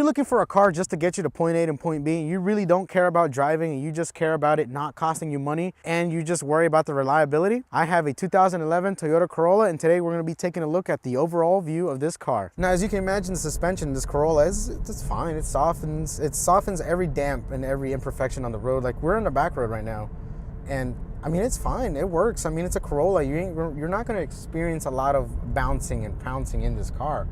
you're looking for a car just to get you to point A and point B, and you really don't care about driving and you just care about it not costing you money and you just worry about the reliability, I have a 2011 Toyota Corolla, and today we're going to be taking a look at the overall view of this car. Now, as you can imagine, the suspension in this Corolla it's fine. It softens every damp and every imperfection on the road. Like, we're on the back road right now, and I mean, it's fine. It works. I mean, it's a Corolla. You're not going to experience a lot of bouncing and pouncing in this car.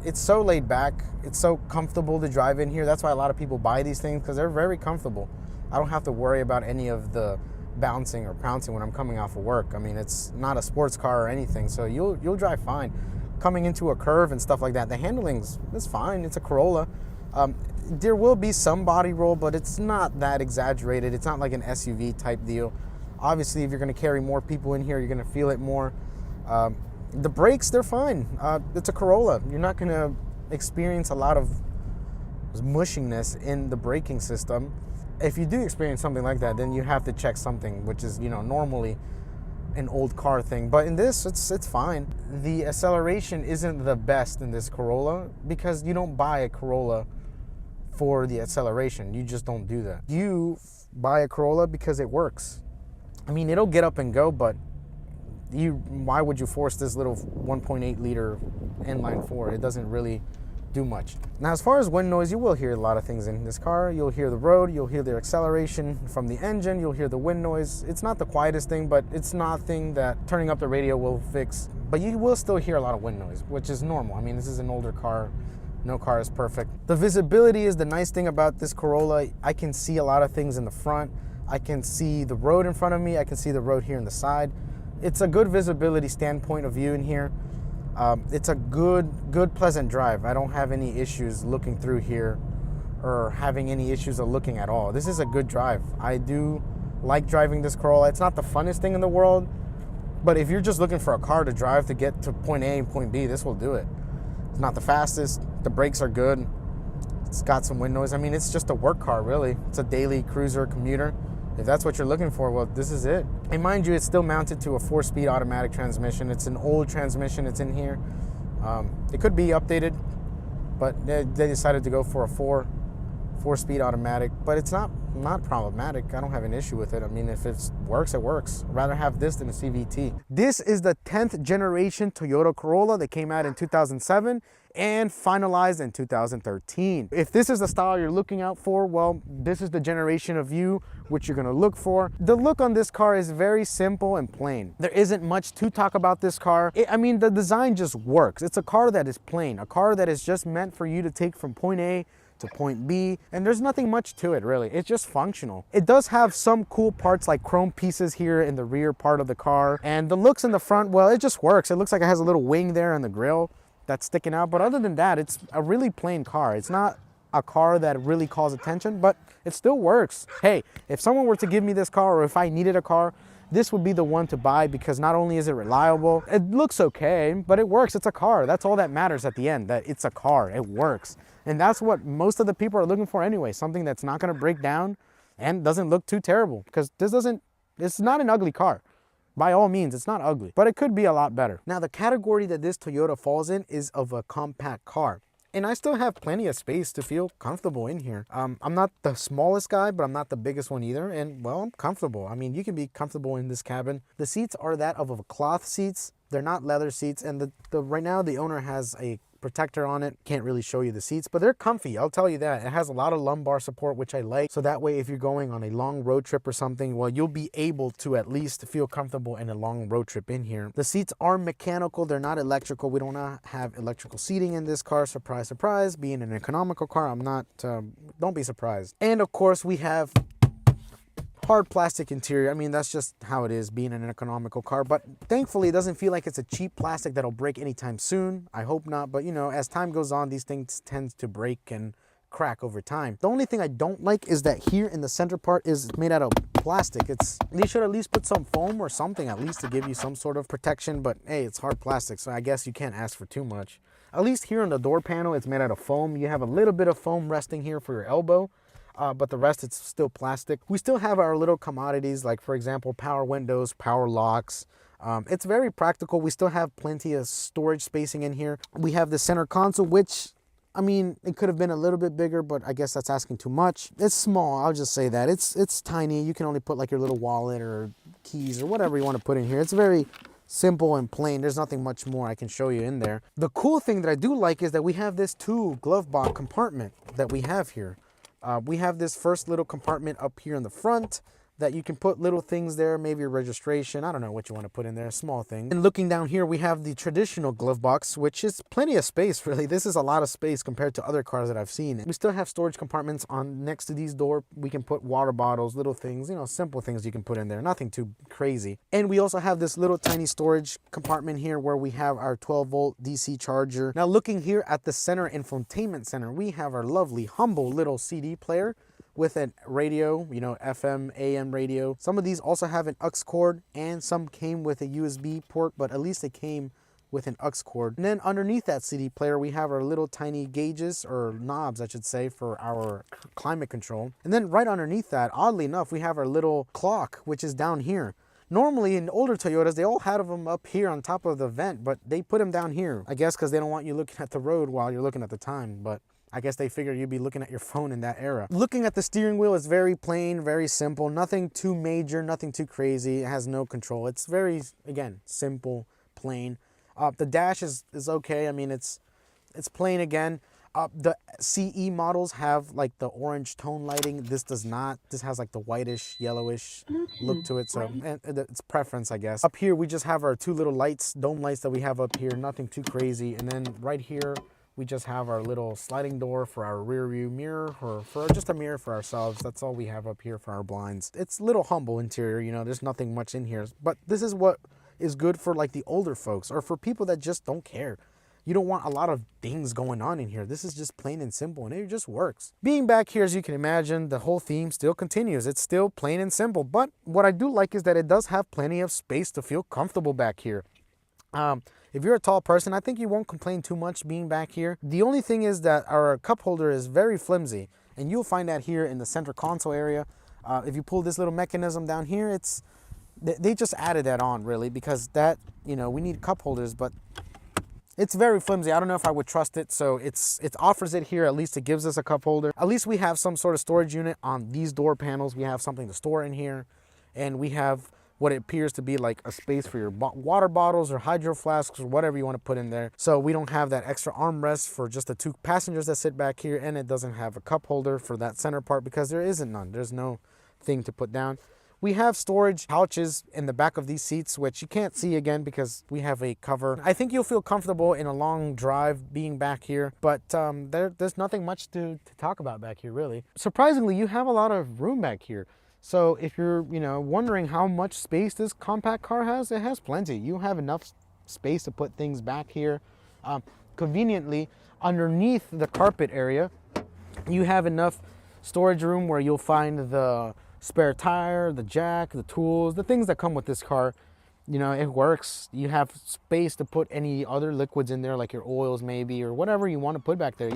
It's so laid back. It's so comfortable to drive in here. That's why a lot of people buy these things, because they're very comfortable. I don't have to worry about any of the bouncing or pouncing when I'm coming off of work. I mean, it's not a sports car or anything, so you'll drive fine. Coming into a curve and stuff like that, the handling's fine. It's a Corolla. There will be some body roll, but it's not that exaggerated. It's not like an SUV type deal. Obviously, if you're going to carry more people in here, you're going to feel it more. The brakes, they're fine. It's a Corolla. You're not going to experience a lot of mushiness in the braking system. If you do experience something like that, then you have to check something, which is, normally an old car thing. But in this, it's fine. The acceleration isn't the best in this Corolla, because you don't buy a Corolla for the acceleration. You just don't do that. You buy a Corolla because it works. I mean, it'll get up and go, but why would you force this little 1.8 liter inline four? It doesn't really do much. Now, as far as wind noise, you will hear a lot of things in this car. You'll hear the road, you'll hear the acceleration from the engine, you'll hear the wind noise. It's not the quietest thing, but it's nothing that turning up the radio will fix. But you will still hear a lot of wind noise, which is normal. I mean, this is an older car. No car is perfect. The visibility is the nice thing about this Corolla. I can see a lot of things in the front. I can see the road in front of me. I can see the road here on the side. It's a good visibility standpoint of view in here. It's a good, pleasant drive. I don't have any issues looking through here or having any issues of looking at all. This is a good drive. I do like driving this Corolla. It's not the funnest thing in the world, but if you're just looking for a car to drive to get to point A and point B, this will do it. It's not the fastest. The brakes are good. It's got some wind noise. I mean, it's just a work car, really. It's a daily cruiser commuter. If that's what you're looking for, well, this is it. And mind you, it's still mounted to a 4-speed automatic transmission. It's an old transmission. It's in here. It could be updated, but they decided to go for a 4-speed automatic. But it's not problematic. I don't have an issue with it. I mean, if it works, it works. I'd rather have this than a CVT. This is the 10th generation Toyota Corolla that came out in 2007 and finalized in 2013. If this is the style you're looking out for, well, this is the generation of you which you're gonna look for. The look on this car is very simple and plain. There isn't much to talk about this car. I mean, the design just works. It's a car that is plain, a car that is just meant for you to take from point A to point B, and there's nothing much to it, really. It's just functional. It does have some cool parts like chrome pieces here in the rear part of the car, and the looks in the front, well, it just works. It looks like it has a little wing there in the grille that's sticking out, but other than that, it's a really plain car. It's not a car that really calls attention, but it still works. Hey, if someone were to give me this car, or if I needed a car, this would be the one to buy, because not only is it reliable, it looks okay, but it works. It's a car. That's all that matters at the end, that it's a car. It works. And that's what most of the people are looking for anyway, something that's not going to break down and doesn't look too terrible, because it's not an ugly car. By all means, it's not ugly, but it could be a lot better. Now, the category that this Toyota falls in is of a compact car. And I still have plenty of space to feel comfortable in here. I'm not the smallest guy, but I'm not the biggest one either. And, well, I'm comfortable. I mean, you can be comfortable in this cabin. The seats are that of a cloth seats. They're not leather seats. And right now, the owner has a protector on it. Can't really show you the seats, but they're comfy. I'll tell you that. It has a lot of lumbar support, which I like. So that way, if you're going on a long road trip or something, well, you'll be able to at least feel comfortable in a long road trip in here. The seats are mechanical. They're not electrical. We do not have electrical seating in this car. Surprise, surprise. Being an economical car, I'm not, don't be surprised. And of course, we have hard plastic interior. I mean, that's just how it is being an economical car, but thankfully it doesn't feel like it's a cheap plastic that'll break anytime soon. I hope not, but as time goes on, these things tend to break and crack over time. The only thing I don't like is that here in the center part is made out of plastic. They should at least put some foam or something at least to give you some sort of protection, but hey, it's hard plastic, so I guess you can't ask for too much. At least here on the door panel, it's made out of foam. You have a little bit of foam resting here for your elbow. But the rest, it's still plastic. We still have our little commodities, like, for example, power windows, power locks. It's very practical. We still have plenty of storage spacing in here. We have the center console, which I mean, it could have been a little bit bigger, but I guess that's asking too much. It's small, I'll just say that. It's tiny. You can only put like your little wallet or keys or whatever you want to put in here. It's very simple and plain. There's nothing much more I can show you in there. The cool thing that I do like is that we have this 2 glove box compartment that we have here. We have this first little compartment up here in the front that you can put little things there, maybe your registration. I don't know what you want to put in there, a small thing. And looking down here, we have the traditional glove box, which is plenty of space, really. This is a lot of space compared to other cars that I've seen. We still have storage compartments on next to these doors. We can put water bottles, little things, you know, simple things you can put in there, nothing too crazy. And we also have this little tiny storage compartment here where we have our 12-volt DC charger. Now looking here at the center infotainment center, we have our lovely, humble little CD player with a radio, you know, FM, AM radio. Some of these also have an aux cord, and some came with a USB port, but at least they came with an aux cord. And then underneath that CD player, we have our little tiny gauges, or knobs, I should say, for our climate control. And then right underneath that, oddly enough, we have our little clock, which is down here. Normally in older Toyotas, they all had them up here on top of the vent, but they put them down here. I guess because they don't want you looking at the road while you're looking at the time, but I guess they figured you'd be looking at your phone in that era. Looking at the steering wheel is very plain, very simple, nothing too major, nothing too crazy. It has no control. It's very, again, simple, plain. The dash is okay. I mean, it's plain again. The CE models have like the orange tone lighting. This does not. This has like the whitish, yellowish look to it. So it's preference, I guess. Up here, we just have our 2 little lights, dome lights that we have up here. Nothing too crazy. And then right here, we just have our little sliding door for our rear view mirror, or for just a mirror for ourselves. That's all we have up here for our blinds. It's a little humble interior, you know, there's nothing much in here. But this is what is good for like the older folks, or for people that just don't care. You don't want a lot of things going on in here. This is just plain and simple, and it just works. Being back here, as you can imagine, the whole theme still continues. It's still plain and simple. But what I do like is that it does have plenty of space to feel comfortable back here. If you're a tall person, I think you won't complain too much being back here. The only thing is that our cup holder is very flimsy, and you'll find that here in the center console area. If you pull this little mechanism down here, they just added that on, really, because that, you know, we need cup holders, but it's very flimsy. I don't know if I would trust it, so it offers it here. At least it gives us a cup holder. At least we have some sort of storage unit on these door panels. We have something to store in here, and we have what it appears to be like a space for your water bottles or hydro flasks or whatever you want to put in there. So we don't have that extra armrest for just the 2 passengers that sit back here, and it doesn't have a cup holder for that center part because there isn't none. There's no thing to put down. We have storage pouches in the back of these seats, which you can't see again because we have a cover. I think you'll feel comfortable in a long drive being back here, but there's nothing much to talk about back here, really. Surprisingly, you have a lot of room back here. So if you're, you know, wondering how much space this compact car has, it has plenty. You have enough space to put things back here. Conveniently, underneath the carpet area, you have enough storage room where you'll find the spare tire, the jack, the tools, the things that come with this car. You know, it works. You have space to put any other liquids in there, like your oils maybe, or whatever you want to put back there.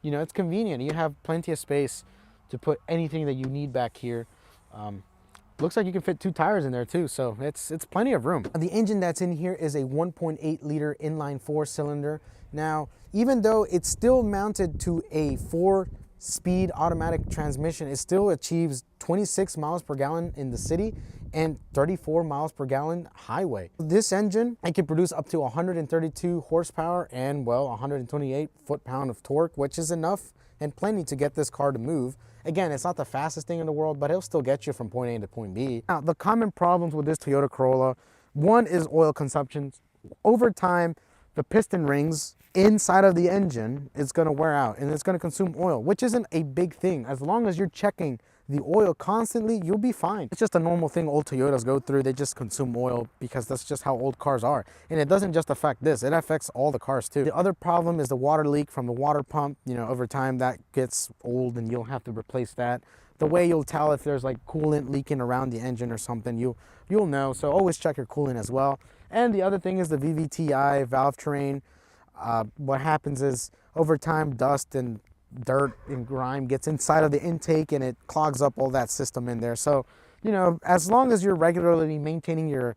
You know, it's convenient. You have plenty of space to put anything that you need back here. Looks like you can fit 2 tires in there too, so it's plenty of room. The engine that's in here is a 1.8 liter inline 4 cylinder. Now, even though it's still mounted to a 4-speed automatic transmission, it still achieves 26 miles per gallon in the city and 34 miles per gallon highway. This engine, it can produce up to 132 horsepower and, well, 128 foot-pound of torque, which is enough and plenty to get this car to move. Again, it's not the fastest thing in the world, but it'll still get you from point A to point B. Now, the common problems with this Toyota Corolla, one is oil consumption. Over time, the piston rings inside of the engine is going to wear out and it's going to consume oil, which isn't a big thing. As long as you're checking the oil constantly, you'll be fine. It's just a normal thing old Toyotas go through. They just consume oil because that's just how old cars are. And it doesn't just affect this, it affects all the cars too. The other problem is the water leak from the water pump. You know, over time that gets old and you'll have to replace that. The way you'll tell if there's like coolant leaking around the engine or something, you'll know. So always check your coolant as well. And the other thing is the VVTi valve train. What happens is over time dust and dirt and grime gets inside of the intake and it clogs up all that system in there. So, you know, as long as you're regularly maintaining your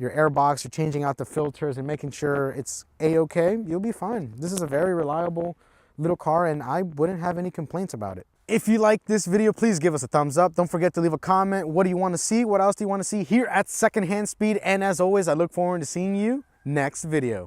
air box, you're changing out the filters and making sure it's a-okay, you'll be fine. This is a very reliable, little car, and I wouldn't have any complaints about it. If you like this video, please give us a thumbs up. Don't forget to leave a comment. What do you want to see? What else do you want to see here at Secondhand Speed? And as always, I look forward to seeing you next video.